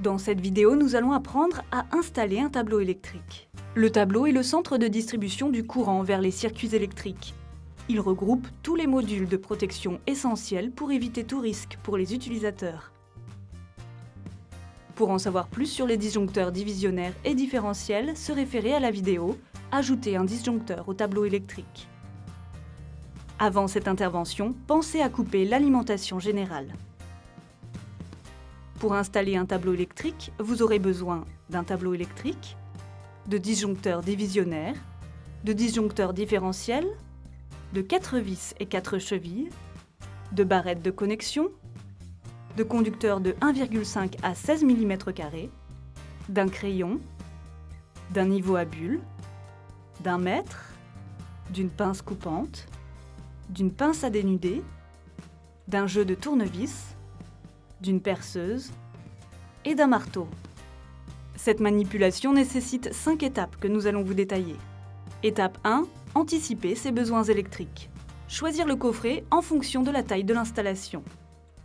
Dans cette vidéo, nous allons apprendre à installer un tableau électrique. Le tableau est le centre de distribution du courant vers les circuits électriques. Il regroupe tous les modules de protection essentiels pour éviter tout risque pour les utilisateurs. Pour en savoir plus sur les disjoncteurs divisionnaires et différentiels, se référer à la vidéo « Ajouter un disjoncteur au tableau électrique ». Avant cette intervention, pensez à couper l'alimentation générale. Pour installer un tableau électrique, vous aurez besoin d'un tableau électrique, de disjoncteurs divisionnaires, de disjoncteurs différentiels, de 4 vis et 4 chevilles, de barrettes de connexion, de conducteurs de 1,5 à 16 mm², d'un crayon, d'un niveau à bulles, d'un mètre, d'une pince coupante, d'une pince à dénuder, d'un jeu de tournevis, d'une perceuse et d'un marteau. Cette manipulation nécessite 5 étapes que nous allons vous détailler. Étape 1. Anticiper ses besoins électriques. Choisir le coffret en fonction de la taille de l'installation.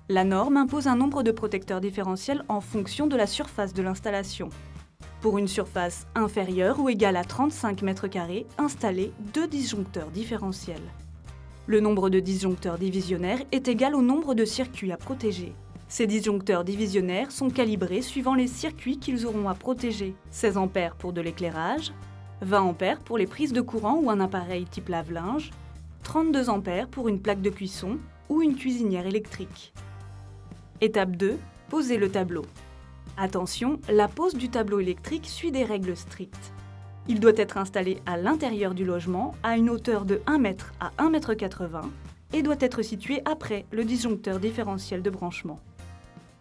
La norme impose un nombre de protecteurs différentiels en fonction de la surface de l'installation. Pour une surface inférieure ou égale à 35 m², installez 2 disjoncteurs différentiels. Le nombre de disjoncteurs divisionnaires est égal au nombre de circuits à protéger. Ces disjoncteurs divisionnaires sont calibrés suivant les circuits qu'ils auront à protéger. 16 A pour de l'éclairage, 20 A pour les prises de courant ou un appareil type lave-linge, 32 A pour une plaque de cuisson ou une cuisinière électrique. Étape 2. Poser le tableau. Attention, la pose du tableau électrique suit des règles strictes. Il doit être installé à l'intérieur du logement à une hauteur de 1 m à 1,80 m et doit être situé après le disjoncteur différentiel de branchement.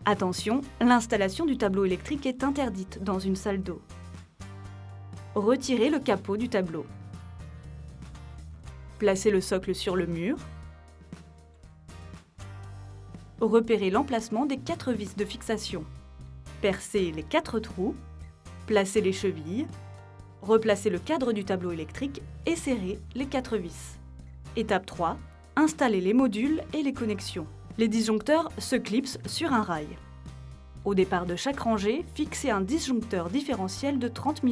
Attention, l'installation du tableau électrique est interdite dans une salle d'eau. Retirez le capot du tableau. Placez le socle sur le mur. Repérez l'emplacement des 4 vis de fixation. Percez les 4 trous. Placez les chevilles. Replacez le cadre du tableau électrique et serrez les 4 vis. Étape 3. Installez les modules et les connexions. Les disjoncteurs se clipsent sur un rail. Au départ de chaque rangée, fixez un disjoncteur différentiel de 30 mA.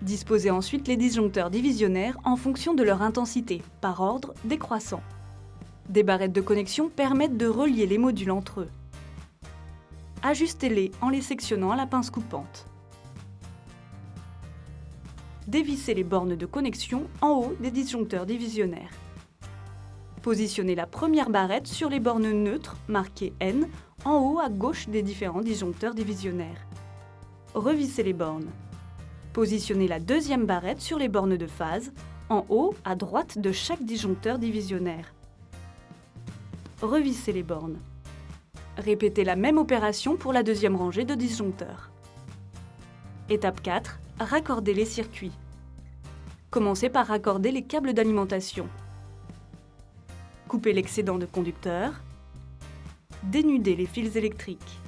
Disposez ensuite les disjoncteurs divisionnaires en fonction de leur intensité, par ordre décroissant. Des barrettes de connexion permettent de relier les modules entre eux. Ajustez-les en les sectionnant à la pince coupante. Dévissez les bornes de connexion en haut des disjoncteurs divisionnaires. Positionnez la première barrette sur les bornes neutres marquées N en haut à gauche des différents disjoncteurs divisionnaires. Revissez les bornes. Positionnez la deuxième barrette sur les bornes de phase en haut à droite de chaque disjoncteur divisionnaire. Revissez les bornes. Répétez la même opération pour la deuxième rangée de disjoncteurs. Étape 4. Raccordez les circuits. Commencez par raccorder les câbles d'alimentation. Coupez l'excédent de conducteurs. Dénudez les fils électriques.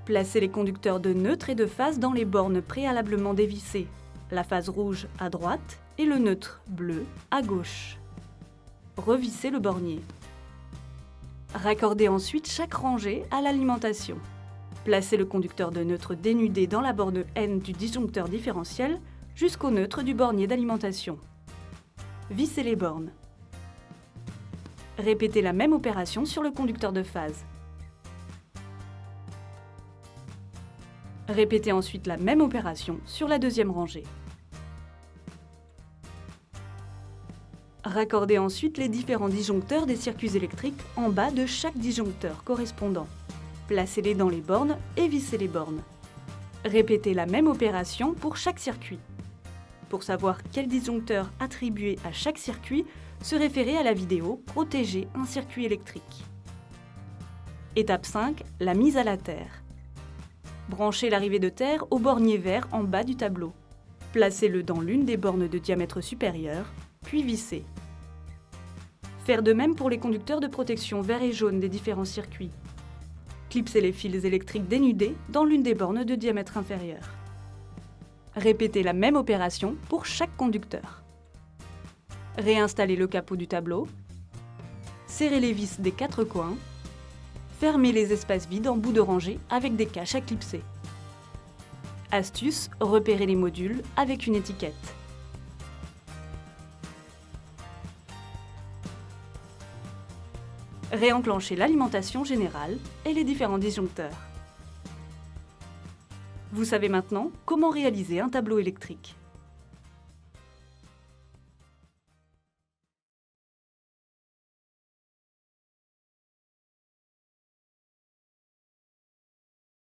Placez les conducteurs de neutre et de phase dans les bornes préalablement dévissées, la phase rouge à droite et le neutre bleu à gauche. Revissez le bornier. Raccordez ensuite chaque rangée à l'alimentation. Placez le conducteur de neutre dénudé dans la borne N du disjoncteur différentiel jusqu'au neutre du bornier d'alimentation. Vissez les bornes. Répétez la même opération sur le conducteur de phase. Répétez ensuite la même opération sur la deuxième rangée. Raccordez ensuite les différents disjoncteurs des circuits électriques en bas de chaque disjoncteur correspondant. Placez-les dans les bornes et vissez les bornes. Répétez la même opération pour chaque circuit. Pour savoir quel disjoncteur attribuer à chaque circuit, se référer à la vidéo « Protéger un circuit électrique ». Étape 5. La mise à la terre. Branchez l'arrivée de terre au bornier vert en bas du tableau. Placez-le dans l'une des bornes de diamètre supérieur, puis vissez. Faire de même pour les conducteurs de protection vert et jaune des différents circuits. Clipsez les fils électriques dénudés dans l'une des bornes de diamètre inférieur. Répétez la même opération pour chaque conducteur. Réinstallez le capot du tableau. Serrez les vis des 4 coins. Fermez les espaces vides en bout de rangée avec des caches à clipser. Astuce, repérez les modules avec une étiquette. Réenclenchez l'alimentation générale et les différents disjoncteurs. Vous savez maintenant comment réaliser un tableau électrique.